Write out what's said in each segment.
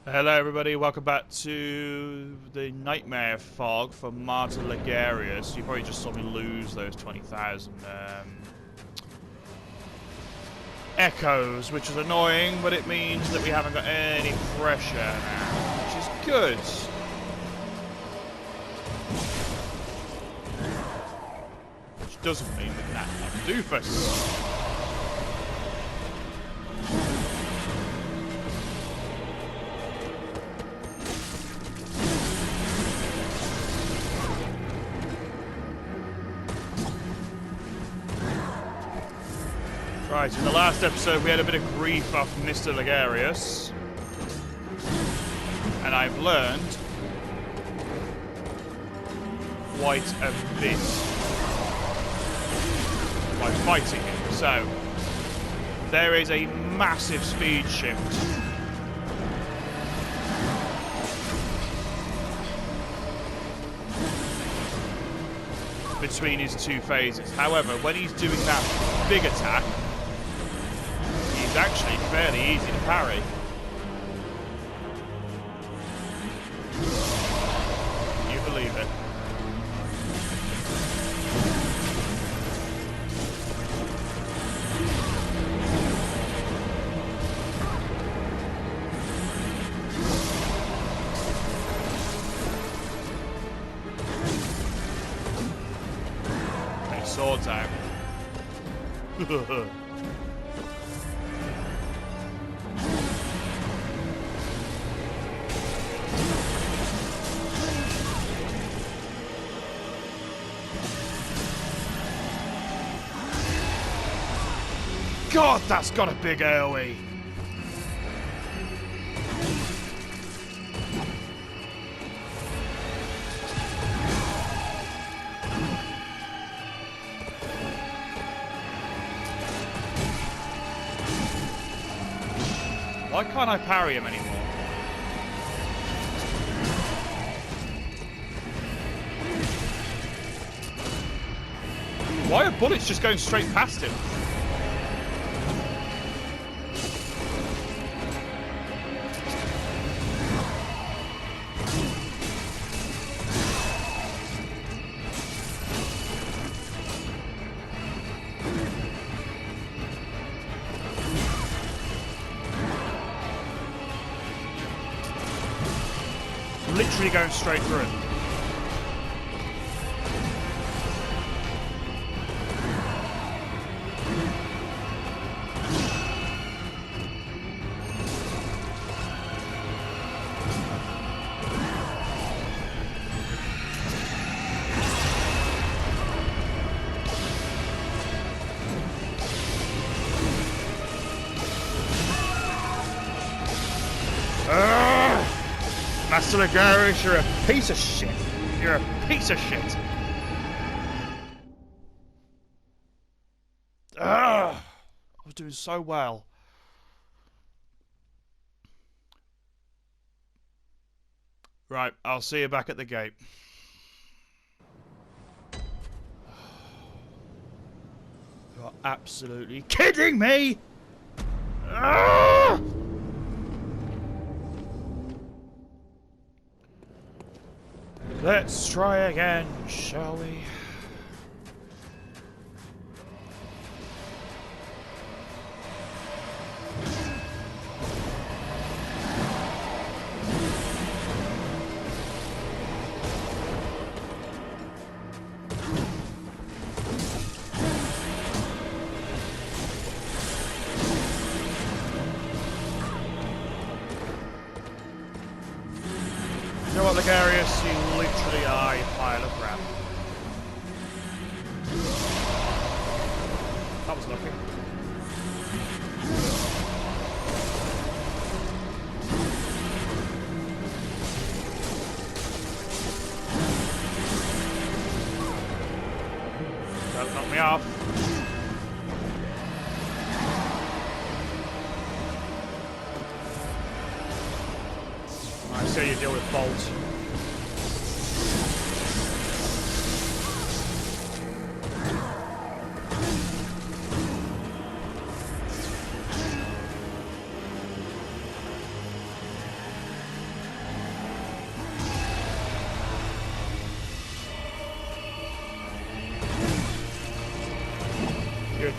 Hello everybody, welcome back to the Nightmare Fog for Martyr LOGARIUS. You probably just saw me lose those 20,000 echoes, which is annoying, but it means that we haven't got any pressure now, which is good. Which doesn't mean we can act like a doofus. Right, in the last episode we had a bit of grief off Mr. LOGARIUS, and I've learned quite a bit by fighting him. So, there is a massive speed shift between his two phases. However, when he's doing that big attack, it's actually fairly easy to parry. You believe it. Okay, swords out. God, that's got a big AoE. Why can't I parry him anymore? Why are bullets just going straight past him? Literally going straight through it. Master LOGARIUS, you're a piece of shit. You're a piece of shit. I was doing so well. Right, I'll see you back at the gate. You're absolutely kidding me! Let's try again, shall we? You know what, LOGARIUS? You literally are a pile of crap. That was lucky. Don't knock me off. I see you deal with bolts.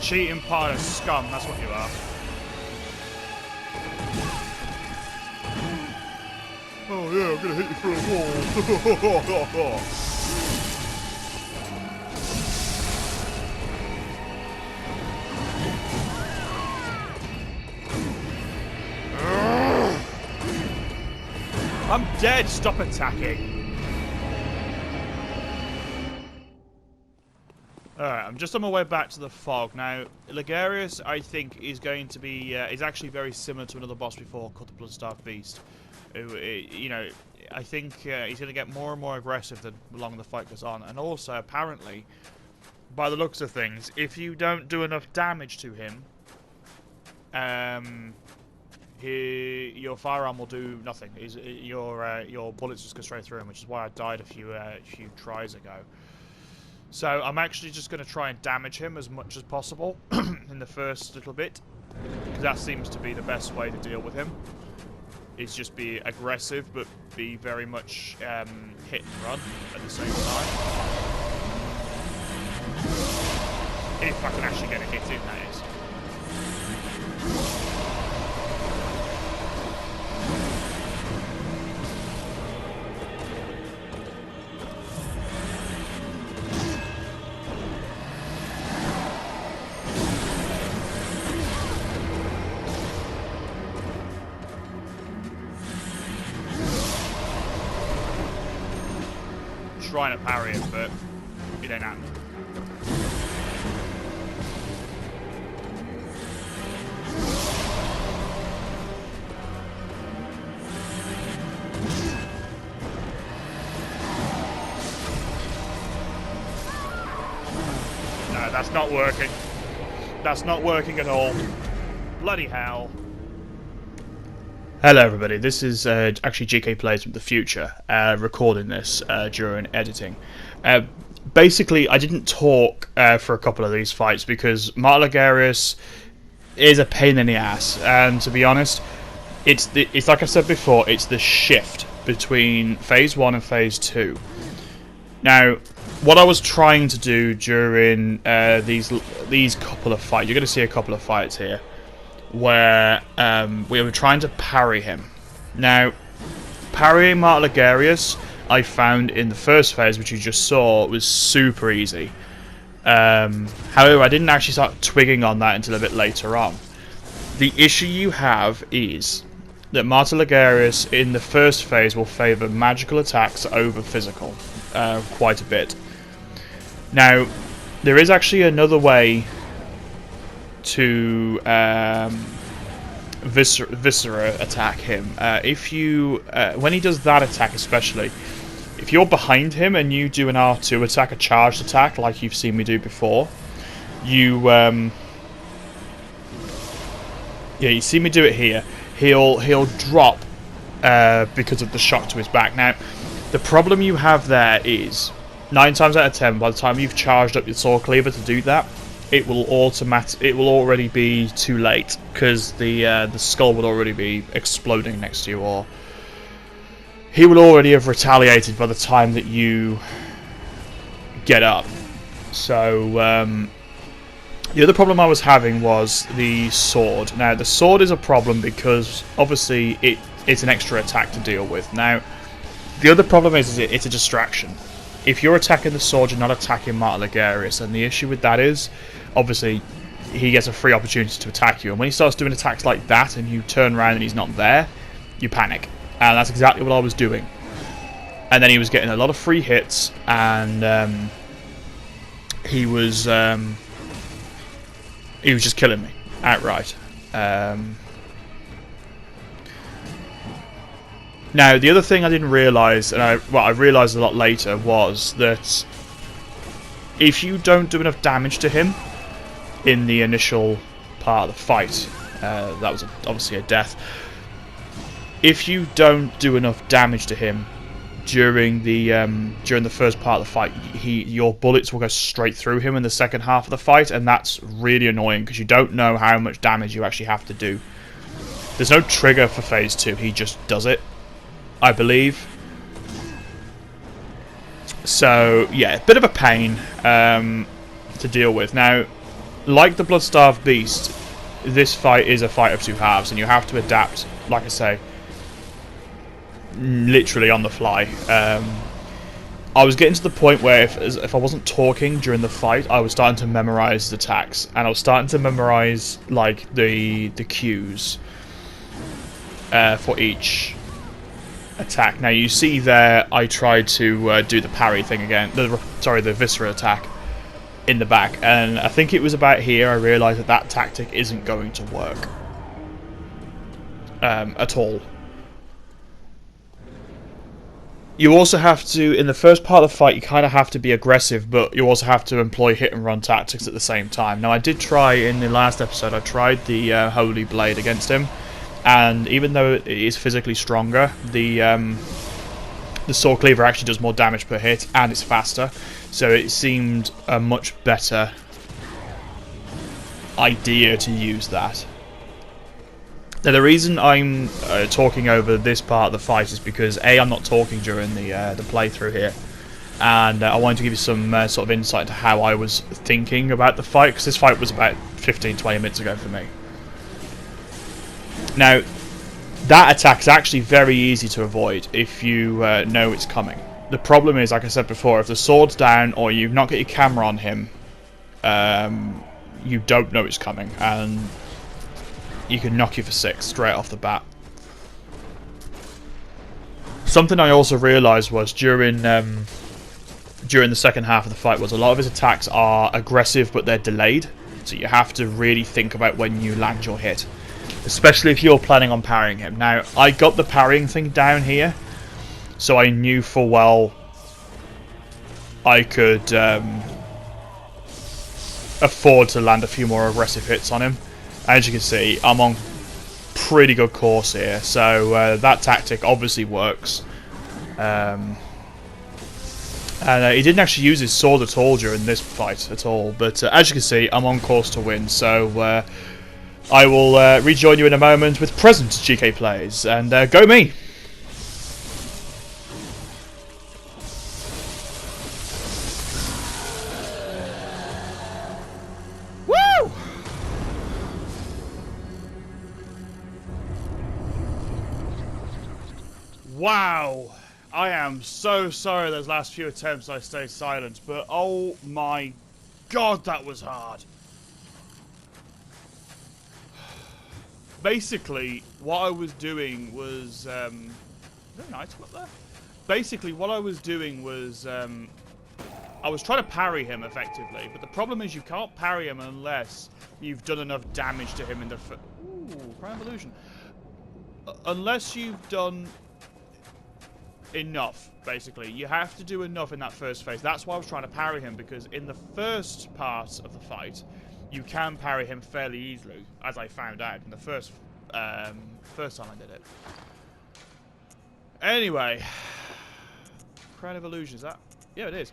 cheating pile of scum, that's what you are. Oh yeah, I'm gonna hit you through a wall. I'm dead, stop attacking. Alright, I'm just on my way back to the fog. Now, LOGARIUS, I think, is going to be, is actually very similar to another boss before called the Bloodstarved Beast. You know, I think he's going to get more and more aggressive the longer the fight goes on. And also, apparently, by the looks of things, if you don't do enough damage to him, your firearm will do nothing. Your bullets just go straight through him, which is why I died a few tries ago. So I'm actually just going to try and damage him as much as possible in the first little bit, because that seems to be the best way to deal with him. Is just be aggressive, but be very much hit and run at the same time. If I can actually get a hit in, that is. Trying to parry it, but it ain't happening. No, that's not working. That's not working at all. Bloody hell. Hello everybody, this is actually GK Plays from the future, recording this during editing. Basically, I didn't talk for a couple of these fights because LOGARIUS is a pain in the ass, and to be honest, it's like I said before, it's the shift between Phase 1 and Phase 2. Now, what I was trying to do during these couple of fights, you're going to see a couple of fights here, where we were trying to parry him. Now, parrying LOGARIUS, I found in the first phase, which you just saw, was super easy. However, I didn't actually start twigging on that until a bit later on. The issue you have is that LOGARIUS in the first phase will favour magical attacks over physical, quite a bit. Now, there is actually another way to Viscera attack him. If you when he does that attack, especially if you're behind him and you do an R2 attack, a charged attack like you've seen me do before, you see me do it here, he'll drop because of the shock to his back. Now the problem you have there is 9 times out of 10, by the time you've charged up your sword cleaver to do that, it will already be too late, because the skull would already be exploding next to you, or he will already have retaliated by the time that you get up. So the other problem I was having was the sword. Now the sword is a problem because obviously it's an extra attack to deal with. Now the other problem is it's a distraction. If you're attacking the sword, you're not attacking LOGARIUS, and the issue with that is, obviously, he gets a free opportunity to attack you, and when he starts doing attacks like that, and you turn around and he's not there, you panic, and that's exactly what I was doing. And then he was getting a lot of free hits, and he was just killing me outright. Now, the other thing I didn't realise, and I realised a lot later, was that if you don't do enough damage to him in the initial part of the fight, that was obviously a death. If you don't do enough damage to him during the first part of the fight, your bullets will go straight through him in the second half of the fight, and that's really annoying because you don't know how much damage you actually have to do. There's no trigger for Phase 2, he just does it, I believe. So yeah, a bit of a pain to deal with. Now, like the Bloodstarved Beast, this fight is a fight of two halves, and you have to adapt, like I say, literally on the fly. I was getting to the point where if I wasn't talking during the fight, I was starting to memorize the attacks, and I was starting to memorize like the cues for each attack. Now you see there, I tried to do the parry thing again. The Viscera attack in the back, and I think it was about here I realised that that tactic isn't going to work at all. You also have to, in the first part of the fight, you kind of have to be aggressive, but you also have to employ hit and run tactics at the same time. Now, I did try, in the last episode, I tried the Holy Blade against him, and even though it is physically stronger, the Sword Cleaver actually does more damage per hit, and it's faster, so it seemed a much better idea to use that. Now, the reason I'm talking over this part of the fight is because A, I'm not talking during the playthrough here, and I wanted to give you some sort of insight into how I was thinking about the fight, because this fight was about 15-20 minutes ago for me. Now, that attack is actually very easy to avoid if you know it's coming. The problem is, like I said before, if the sword's down or you've not got your camera on him, you don't know it's coming, and you can knock you for 6 straight off the bat. Something I also realised was during the second half of the fight was a lot of his attacks are aggressive, but they're delayed, so you have to really think about when you land your hit, especially if you're planning on parrying him. Now, I got the parrying thing down here, so I knew full well I could afford to land a few more aggressive hits on him. As you can see, I'm on pretty good course here, so that tactic obviously works. And he didn't actually use his sword at all during this fight at all, but as you can see, I'm on course to win, so I will rejoin you in a moment with present GK plays, and go me! Wow, I am so sorry those last few attempts I stayed silent, but oh my god, that was hard. Basically, what I was doing was, is there an item up there? Basically, what I was doing was, I was trying to parry him effectively, but the problem is you can't parry him unless you've done enough damage to him in the ooh, Crown of Illusion. Unless you've done enough, basically. You have to do enough in that first phase. That's why I was trying to parry him, because in the first part of the fight, you can parry him fairly easily, as I found out in the first time I did it. Anyway, Crown of Illusion, is that? Yeah, it is.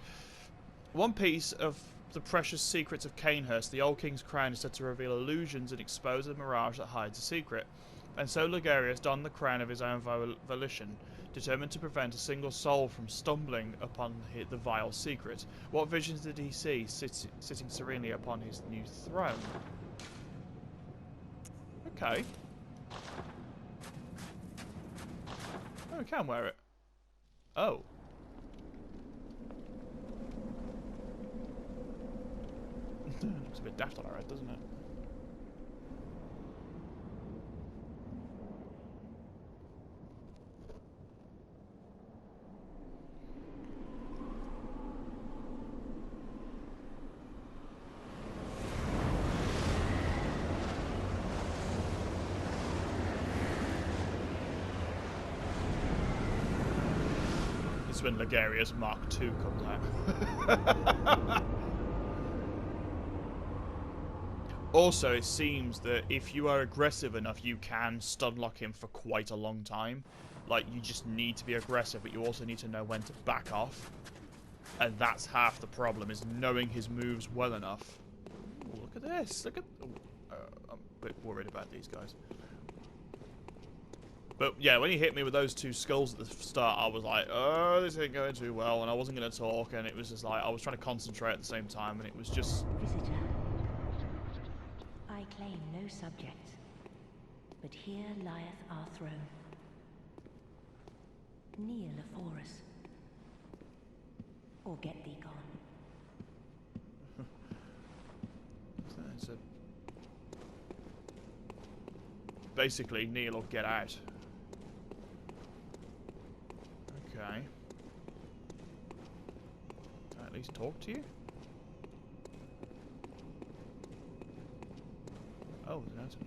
One piece of the precious secrets of Canehurst, the old king's crown is said to reveal illusions and expose a mirage that hides a secret. And so LOGARIUS donned the crown of his own volition, determined to prevent a single soul from stumbling upon the vile secret. What visions did he see, sitting serenely upon his new throne? Okay. Oh, we can wear it. Oh. Looks a bit daft on our head, doesn't it? When LOGARIUS Mark II comes out. Also, it seems that if you are aggressive enough, you can stun lock him for quite a long time. Like, you just need to be aggressive, but you also need to know when to back off. And that's half the problem, is knowing his moves well enough. Ooh, look at this. Look at... I'm a bit worried about these guys. But yeah, when he hit me with those two skulls at the start, I was like, oh, this ain't going too well, and I wasn't going to talk, and it was just like, I was trying to concentrate at the same time, and it was just... claim no subjects, but here lieth our throne. Kneel afore us, or get thee gone. That's a... Basically, kneel or get out. Okay. Can I at least talk to you? Oh, there's an item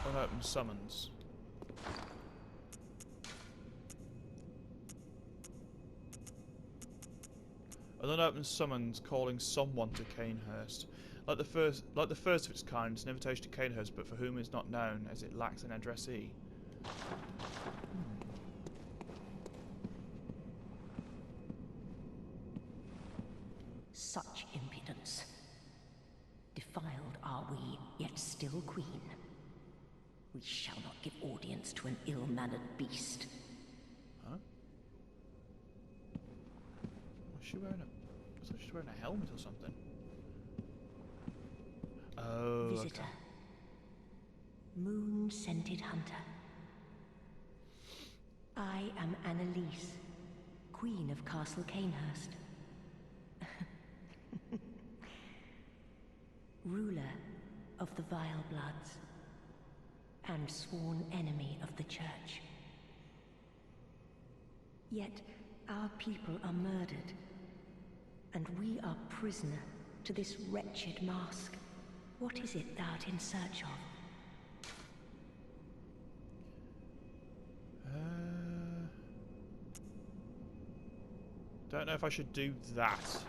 there. Unopened summons. An unopened summons calling someone to Canehurst. Like the first of its kind, it's an invitation to Canehurst, but for whom is not known, as it lacks an addressee. Such impudence. Defiled are we, yet still queen. We shall not give audience to an ill-mannered beast. Huh? Was she wearing a... I thought she was wearing a helmet or something. Oh, Visitor. okay. Moon-scented hunter. I am Annalise, Queen of Castle Canehurst. Ruler of the Vile Bloods, and sworn enemy of the Church. Yet our people are murdered, and we are prisoner to this wretched mask. What is it thou art in search of? Don't know if I should do that.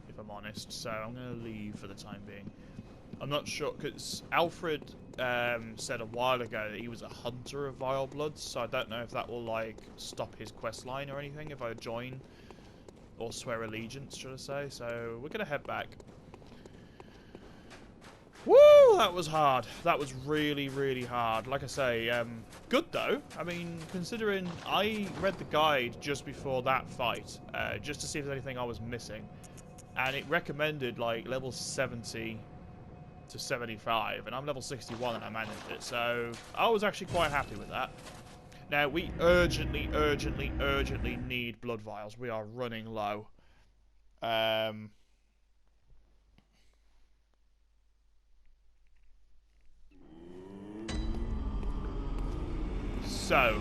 If I'm honest, so I'm going to leave for the time being. I'm not sure, because Alfred said a while ago that he was a hunter of vile bloods, so I don't know if that will, like, stop his quest line or anything if I join, or swear allegiance, should I say. So we're going to head back. Woo! That was hard. That was really, really hard. Like I say, good though. I mean, considering I read the guide just before that fight, just to see if there's anything I was missing. And it recommended, like, level 70 to 75, and I'm level 61 and I managed it. So, I was actually quite happy with that. Now, we urgently, urgently, urgently need blood vials. We are running low. So,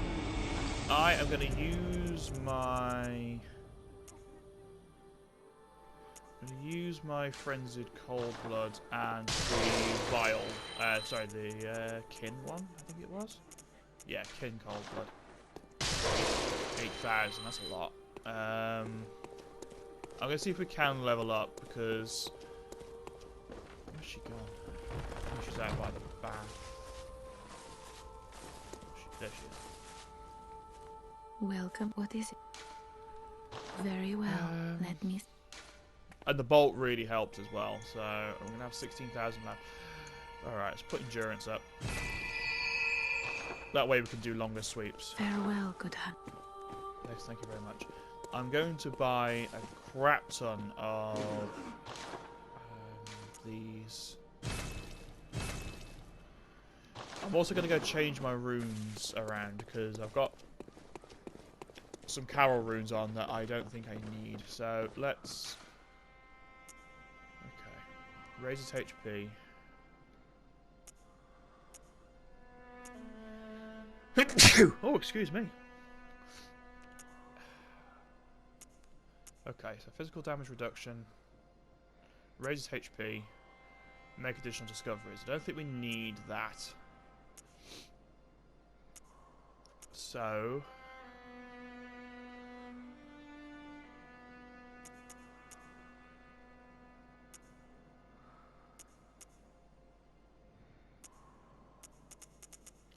I am going to use my... frenzied cold blood and the vial. Sorry, the kin one, I think it was. Yeah, kin cold blood. 8,000, that's a lot. I'm going to see if we can level up because... Where's she gone? Oh, she's out by the bath. There she is. Welcome. What is it? Very well. Let me... And the bolt really helped as well, so I'm going to have 16,000 left. Alright, let's put endurance up. That way we can do longer sweeps. Farewell, good hunt. Yes, thank you very much. I'm going to buy a crap ton of these. I'm also going to go change my runes around because I've got some Carol runes on that I don't think I need. So let's... Okay. Raise its HP. Oh, excuse me. Okay, so physical damage reduction. Raises HP. Make additional discoveries. I don't think we need that. So...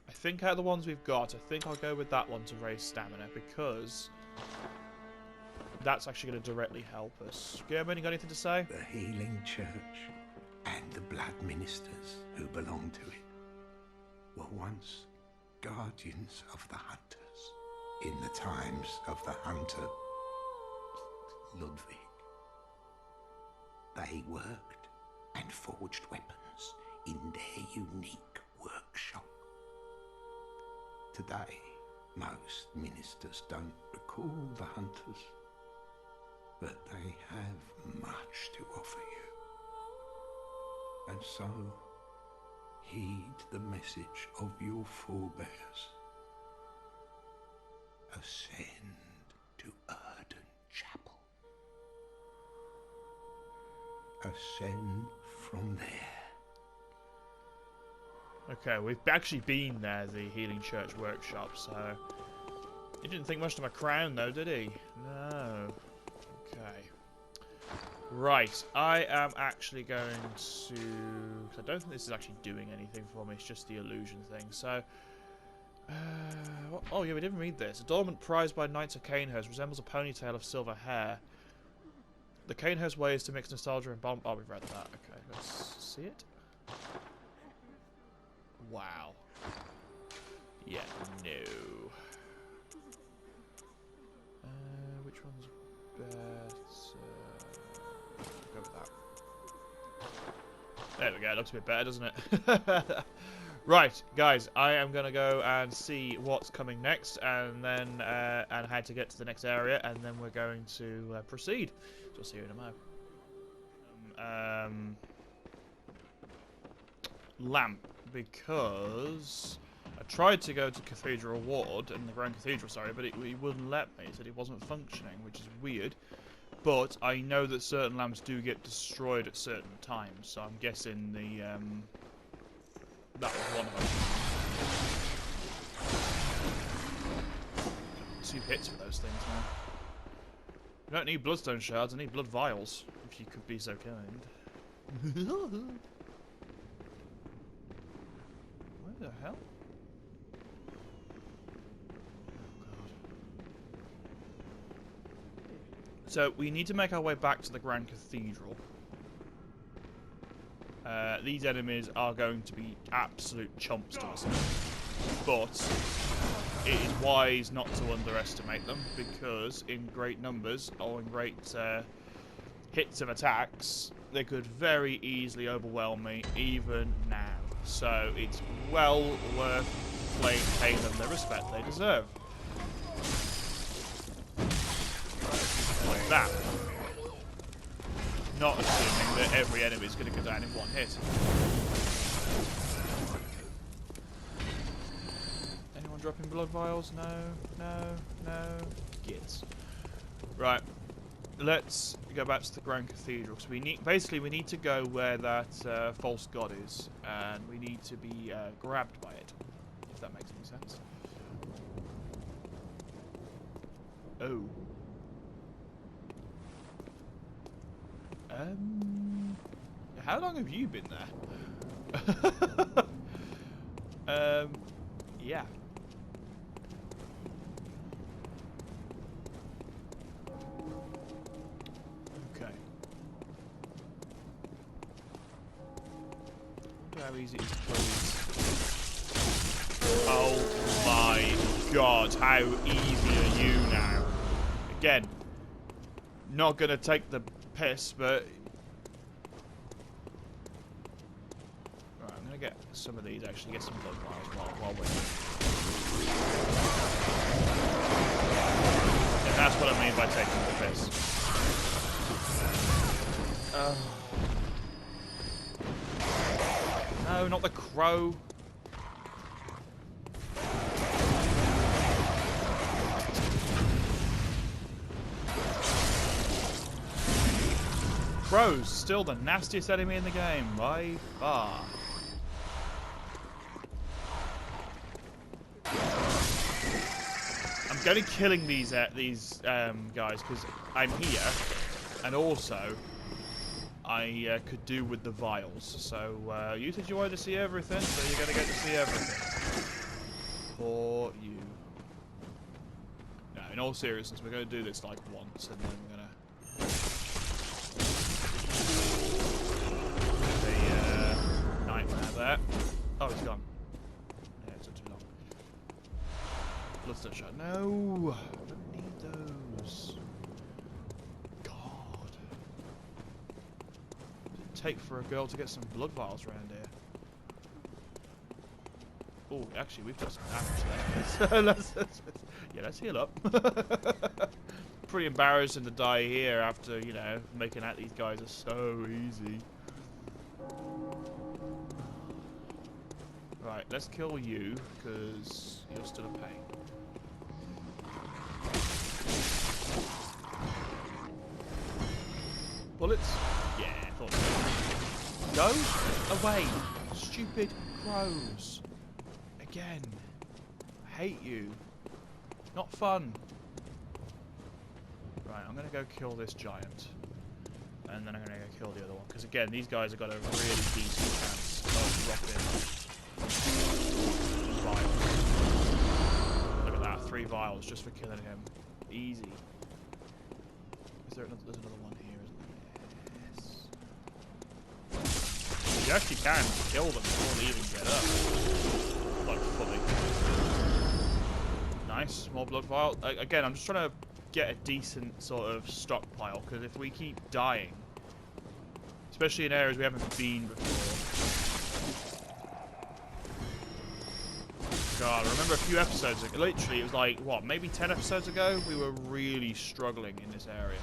I think out of the ones we've got, I think I'll go with that one to raise stamina, because that's actually going to directly help us. Gerben, you got anything to say? The healing church and the blood ministers who belong to it were once guardians of the hunters in the times of the hunter. Ludwig. They worked and forged weapons in their unique workshop. Today, most ministers don't recall the hunters, but they have much to offer you. And so, heed the message of your forebears. Ascend to Erdon Chapel. Ascend from there. Okay, we've actually been there, the Healing Church workshop, so... He didn't think much of my crown, though, did he? No. Okay. Right, I am actually going to... I don't think this is actually doing anything for me, it's just the illusion thing, so... oh yeah, we didn't read this. Adornment prized by Knights of Canehurst resembles a ponytail of silver hair. The Canehurst way is to mix nostalgia and bomb... Oh, we've read that. Okay, let's see it. Wow. Yeah, no. Which one's better? Go with that. There we go, it looks a bit better, doesn't it? Right, guys, I am going to go and see what's coming next, and then and how to get to the next area, and then we're going to proceed. So I'll see you in a moment. Lamp, because I tried to go to Cathedral Ward, and the Grand Cathedral, sorry, but it wouldn't let me. It said it wasn't functioning, which is weird. But I know that certain lamps do get destroyed at certain times, so I'm guessing the that was one of them. 2 hits for those things now. I don't need bloodstone shards, I need blood vials, if you could be so kind. Where the hell? So, we need to make our way back to the Grand Cathedral. These enemies are going to be absolute chumps to us. But it is wise not to underestimate them, because in great numbers, or in great hits of attacks, they could very easily overwhelm me, even now. So, it's well worth paying them the respect they deserve. Like that. Not assuming that every enemy is going to go down in one hit. Anyone dropping blood vials? No, no, no. Gits. Right. Let's go back to the Grand Cathedral. So we need to go where that false god is, and we need to be grabbed by it. If that makes any sense. Oh. How long have you been there? Yeah. Okay. I wonder how easy it is to close. Oh my god, how easy are you now? Again, not gonna take the piss, but right, I'm gonna get some of these, actually get some blood vials while we're here. And that's what I mean by taking the piss. No, not the crow. Crow's still the nastiest enemy in the game, by far. I'm going to killing these guys because I'm here, and also I could do with the vials. So you said you wanted to see everything, so you're going to get to see everything. For you. No, in all seriousness, we're going to do this like once, and then we're going to. There. Oh, he's gone. Yeah, it took too long. Bloodstone shot. No! I don't need those. God take for a girl to get some blood vials around here? Oh, actually, we've got some damage there. Yeah, let's heal up. Pretty embarrassing to die here after, you know, making out these guys are so easy. Right, let's kill you, because you're still a pain. Bullets? Yeah, I thought so. Go away, stupid crows. Again. I hate you. Not fun. Right, I'm going to go kill this giant. And then I'm going to go kill the other one. Because again, these guys have got a really decent chance of dropping vials. Look at that, 3 vials just for killing him. Easy. Is there another, there's another one here, isn't there? Yes. You actually can kill them before they even get up. Like, fully. Nice, more blood vial. Again, I'm just trying to get a decent sort of stockpile, because if we keep dying, especially in areas we haven't been before. God, I remember a few episodes ago, literally it was like, what, maybe 10 episodes ago, we were really struggling in this area.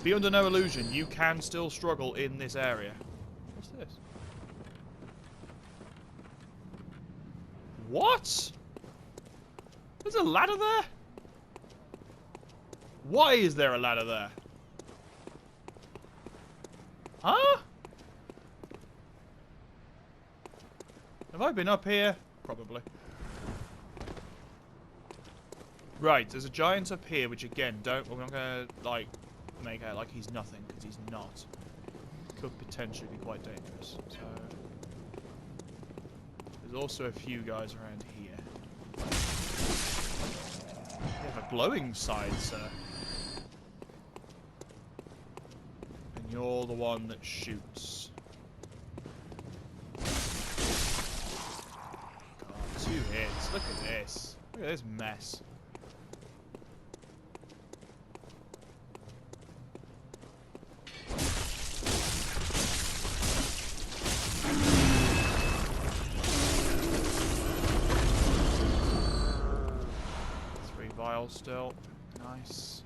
Be under no illusion, you can still struggle in this area. What's this? What? There's a ladder there? Why is there a ladder there? Huh? Have I been up here? Probably. Right, there's a giant up here, which again, we're not gonna, like, make out like he's nothing, because he's not. Could potentially be quite dangerous, so... There's also a few guys around here. You have a glowing side, sir. And you're the one that shoots. God, 2 hits. Look at this. Look at this mess. Vials still. Nice.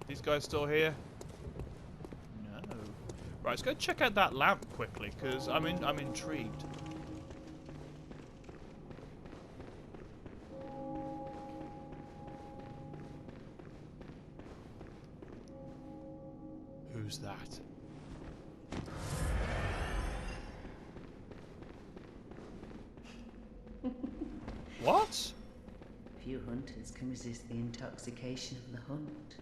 These guys still here? No. Right, let's go check out that lamp quickly, because I'm intrigued. Who's that? What? Few hunters can resist the intoxication of the hunt.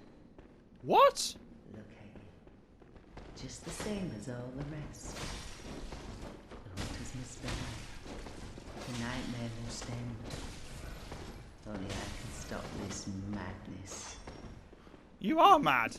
What? Look, Haley. Just the same as all the rest. The hunters must die. The nightmare must end. Only I can stop this madness. You are mad.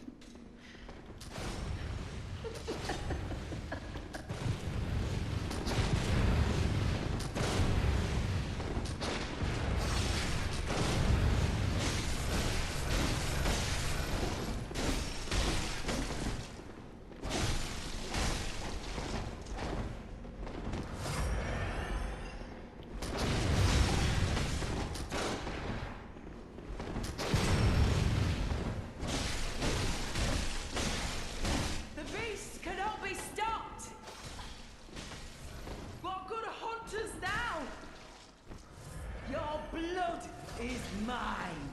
Is mine.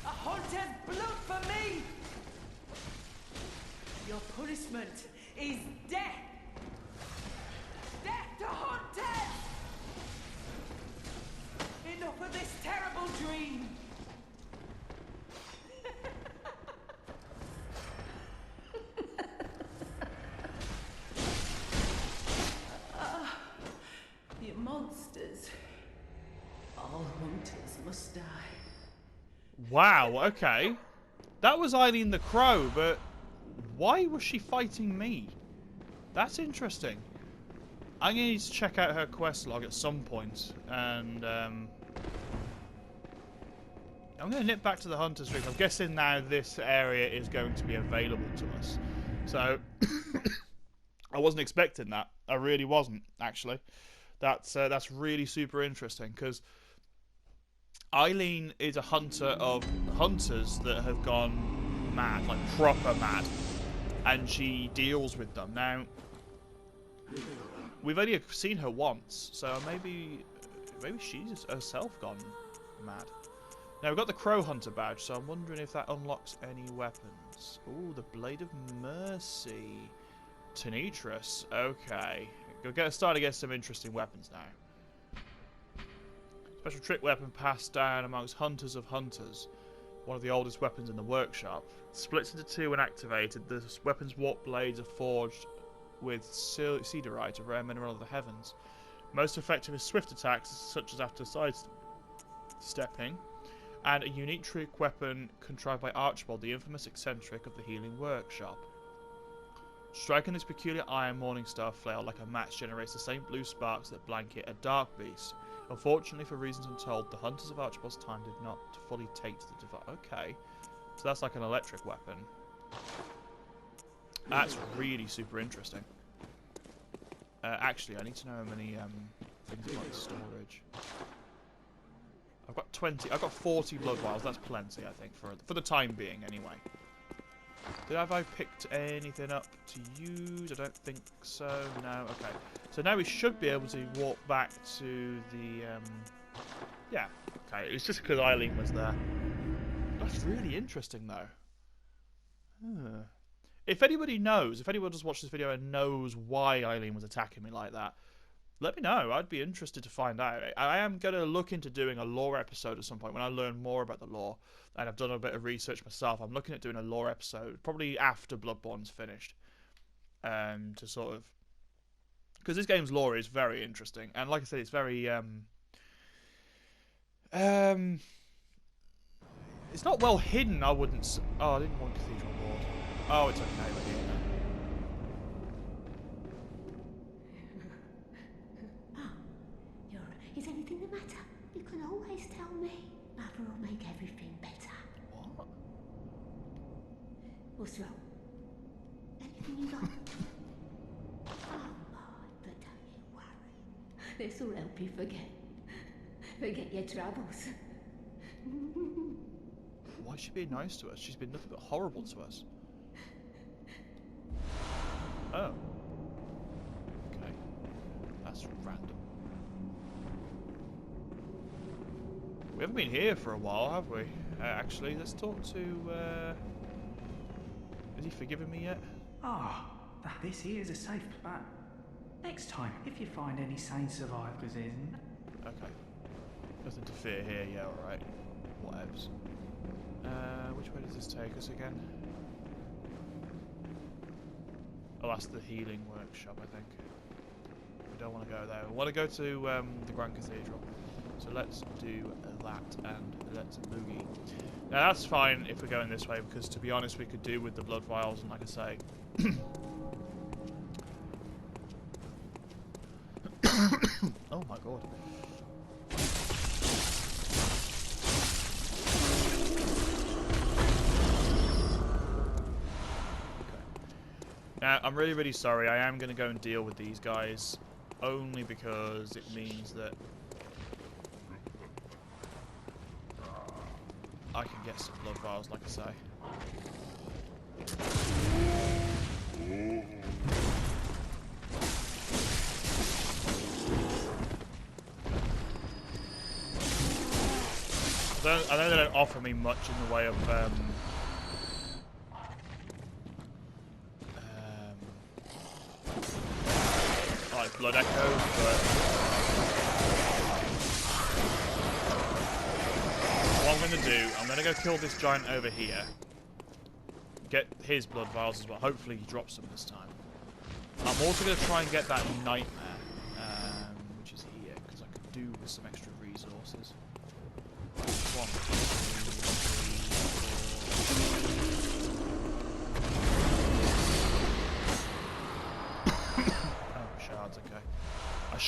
A hunter's blood for me. Your punishment is death. Death to hunters. Enough of this terrible dream. You monsters. All hunters must die. Wow, okay. That was Eileen the Crow, but why was she fighting me? That's interesting. I'm going to need to check out her quest log at some point and I'm going to nip back to the Hunter's Reef. I'm guessing now this area is going to be available to us. So, I wasn't expecting that. I really wasn't, actually. That's really super interesting, because Eileen is a hunter of hunters that have gone mad, like proper mad. And she deals with them. Now, we've only seen her once, so maybe she's herself gone mad. Now, we've got the Crow Hunter badge, so I'm wondering if that unlocks any weapons. Ooh, the Blade of Mercy. Tenetris. Okay. We're starting to get some interesting weapons now. Special trick weapon passed down amongst hunters of hunters. One of the oldest weapons in the workshop. Splits into two when activated. The weapon's warp blades are forged with cedarite, a rare mineral of the heavens. Most effective is swift attacks, such as after sidestepping. And a unique trick weapon contrived by Archibald, the infamous eccentric of the healing workshop. Striking this peculiar iron Morningstar flail like a match generates the same blue sparks that blanket a dark beast. Unfortunately, for reasons untold, the hunters of Archibald's time did not fully take to the device. Okay, so that's like an electric weapon. That's really super interesting. Actually, I need to know how many things about storage. I've got 20. I've got 40 blood vials. That's plenty, I think, for the time being, anyway. Have I picked anything up to use? I don't think so. No. Okay. So now we should be able to walk back to the. Yeah. Okay. It's just because Eileen was there. That's really interesting, though. If anybody knows, if anyone just watched this video and knows why Eileen was attacking me like that, let me know. I'd be interested to find out. I am going to look into doing a lore episode at some point when I learn more about the lore. And I've done a bit of research myself. I'm looking at doing a lore episode, probably after Bloodborne's finished. To sort of... Because this game's lore is very interesting. And like I said, it's very... it's not well hidden, I wouldn't... Oh, I didn't want Cathedral Ward. Oh, it's okay. We're here now. Is anything the matter? You can always tell me. Mother will make everything better. What? What's wrong? Anything you like? Oh, but don't you worry. This will help you forget your troubles. Why is she being nice to us? She's been nothing but horrible to us. Oh. Okay. That's random. We haven't been here for a while, have we? Actually, let's talk to... Has he forgiven me yet? This here is a safe spot. Next time, if you find any sane survivors in... Okay. Nothing to fear here, yeah, alright. Whatevs. Which way does this take us again? Oh, that's the healing workshop, I think. We don't want to go there. We want to go to the Grand Cathedral. So let's do that and let's boogie. Now that's fine if we're going this way, because to be honest we could do with the blood vials, and like I say... oh my god. Okay. Now I'm really, really sorry. I am going to go and deal with these guys, only because it means that I can get some blood vials, like I say. I know they don't offer me much in the way of like blood echoes, but what I'm going to do, I'm going to go kill this giant over here. Get his blood vials as well. Hopefully he drops them this time. I'm also going to try and get that nightmare, which is here, because I could do with some extra resources. 1, 2, 3, 4. Oh, shards. Okay. I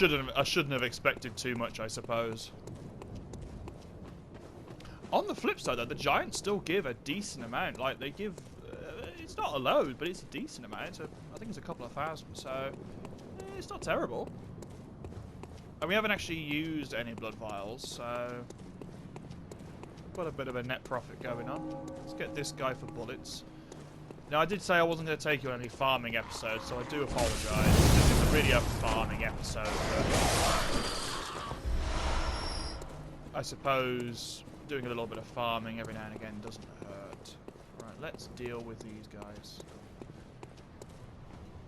shouldn't have expected too much, I suppose. Oh, On the flip side, though, the giants still give a decent amount. Like, they give... it's not a load, but it's a decent amount. So I think it's a couple of thousand, so... it's not terrible. And we haven't actually used any blood vials, so... got a bit of a net profit going on. Let's get this guy for bullets. Now, I did say I wasn't going to take you on any farming episodes, so I do apologise. This isn't really a farming episode, but... I suppose doing a little bit of farming every now and again doesn't hurt. Right, let's deal with these guys.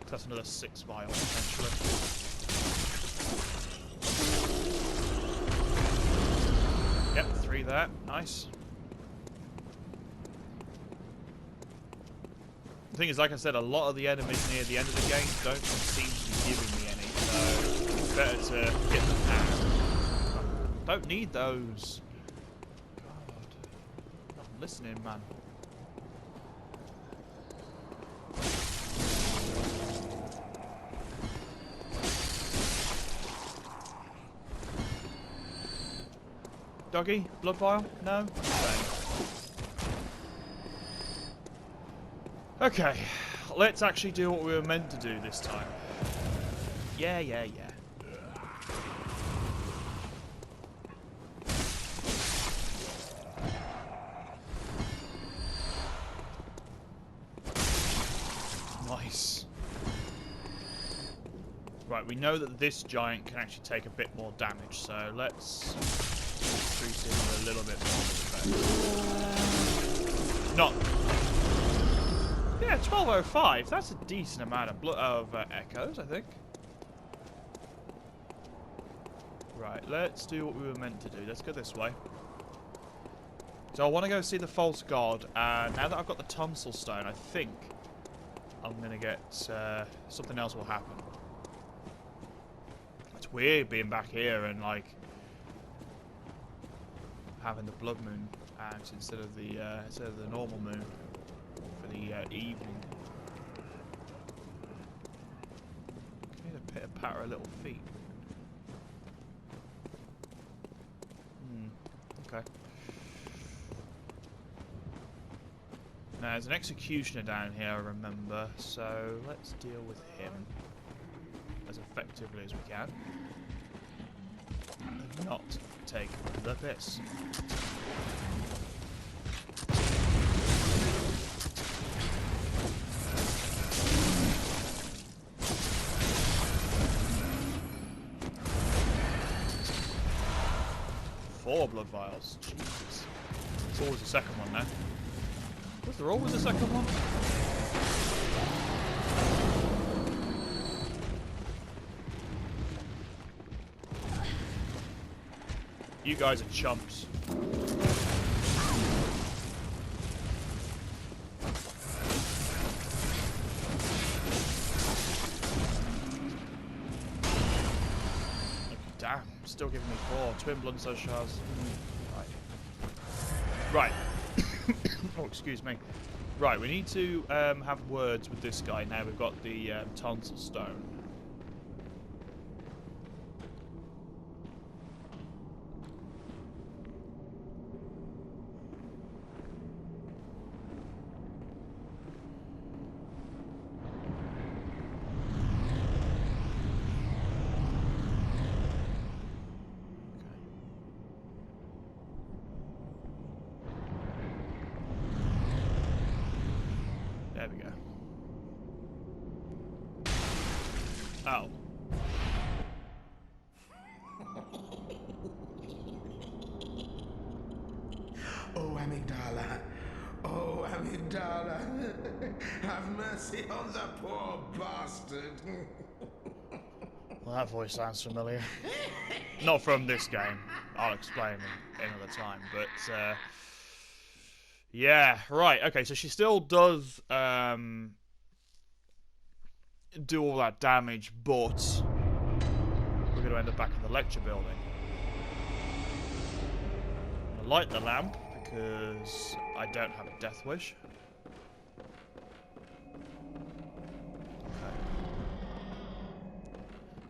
That's another 6 vials, potentially. Yep, 3 there. Nice. The thing is, like I said, a lot of the enemies near the end of the game don't seem to be giving me any, so it's better to get them now. Don't need those. God. I'm listening, man. Doggy? Blood vial? No? Okay, let's actually do what we were meant to do this time. Yeah. Nice. Right, we know that this giant can actually take a bit more damage, so let's treat him with a little bit more respect. Not... yeah, 1205. That's a decent amount of echoes, I think. Right, let's do what we were meant to do. Let's go this way. So I want to go see the false god, and now that I've got the tonsil stone, I think I'm going to get... something else will happen. It's weird being back here and, like, having the blood moon out instead of the normal moon for the evening. Okay, the pitter patter of little feet. Okay. Now, there's an executioner down here, I remember, so let's deal with him as effectively as we can. And not take the piss. Four blood vials. Jesus. It's always the second one now. Was there always a second one? You guys are chumps. Damn, still giving me 4. Twin blood cell shards. Right. Oh, excuse me. Right, we need to have words with this guy now. We've got the tonsil stone. There we go. Oh. Oh, Amygdala. Oh, Amygdala. Have mercy on the poor bastard. Well, that voice sounds familiar. Not from this game. I'll explain another time, but yeah, right. Okay, so she still does do all that damage, but we're going to end up back in the lecture building. I'm going to light the lamp because I don't have a death wish. Okay.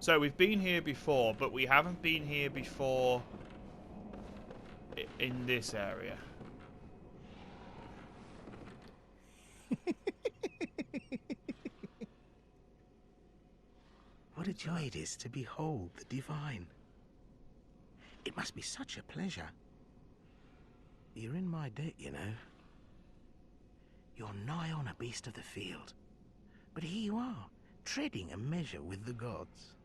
So we've been here before, but we haven't been here before in this area. What a joy it is to behold the divine. It must be such a pleasure. You're in my debt, you know. You're nigh on a beast of the field. But here you are, treading a measure with the gods.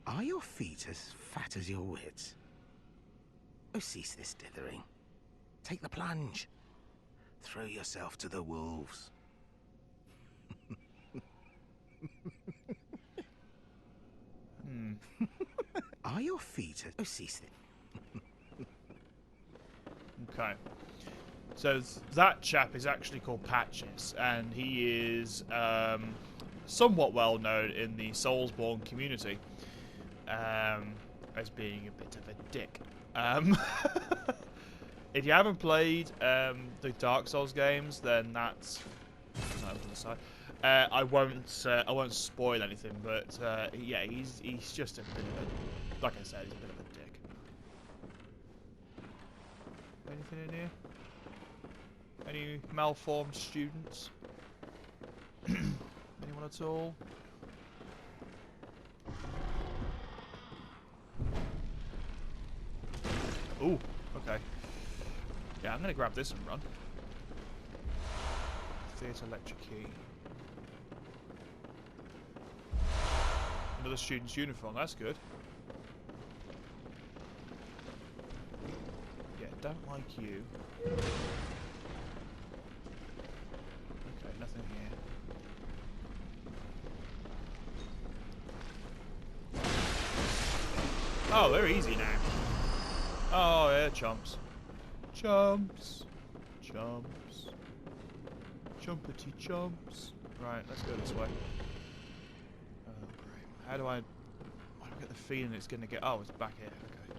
Are your feet as fat as your wits? Oh, cease this dithering. Take the plunge. Throw yourself to the wolves. Are your feet as... Oh, cease it. Okay. So that chap is actually called Patches, and he is somewhat well known in the Soulsborne community as being a bit of a dick. If you haven't played the Dark Souls games, then that's on the side. I won't spoil anything, but yeah, he's just a bit of a, like I said, he's a bit of a dick. Anything in here? Any malformed students? Anyone at all? Ooh, okay. Yeah, I'm gonna grab this and run. Theatre lecture key. Another student's uniform, that's good. Yeah, don't like you. Okay, nothing here. Oh, they're easy now. Oh, yeah, chomps. Chomps. Chomps. Chumpity chomps. Right, let's go this way. Oh, great. How do I get the feeling it's going to get... Oh, it's back here. Okay.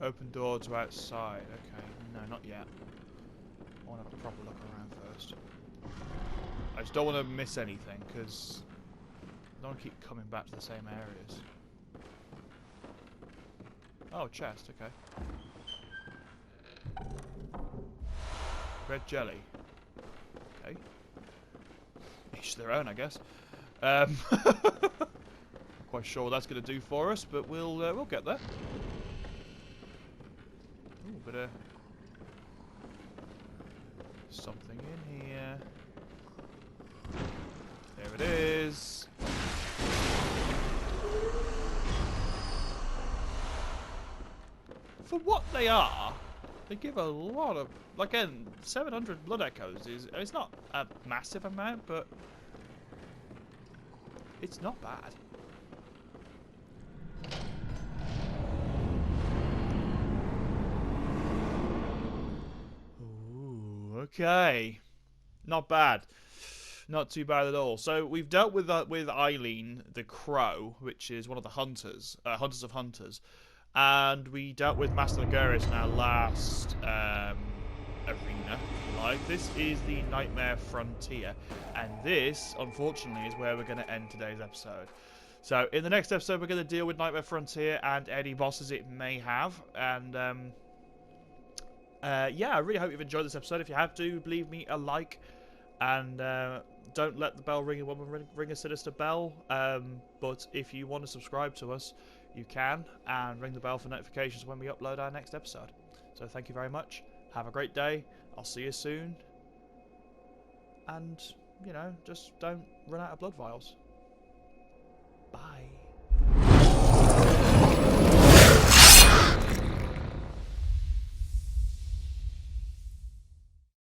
Open door to outside. Okay. No, not yet. I want to have a proper look around first. I just don't want to miss anything, because I don't want to keep coming back to the same areas. Oh, chest, okay. Red jelly. Okay. Each their own, I guess. Not quite sure what that's going to do for us, but we'll get there. Ooh, bit of something in here. There it is. For what they are, they give a lot of... Like, again, 700 blood echoes is... It's not a massive amount, but... It's not bad. Ooh, okay. Not bad. Not too bad at all. So we've dealt with Eileen, the Crow, which is one of the hunters, Hunters of Hunters. And we dealt with Master LOGARIUS in our last arena, if you like. This is the Nightmare Frontier. And this, unfortunately, is where we're going to end today's episode. So in the next episode, we're going to deal with Nightmare Frontier and any bosses it may have. And yeah, I really hope you've enjoyed this episode. If you have to, leave me a like. And don't let the bell ring when we ring a sinister bell. But if you want to subscribe to us, you can, and ring the bell for notifications when we upload our next episode. So thank you very much. Have a great day. I'll see you soon. And, you know, just don't run out of blood vials.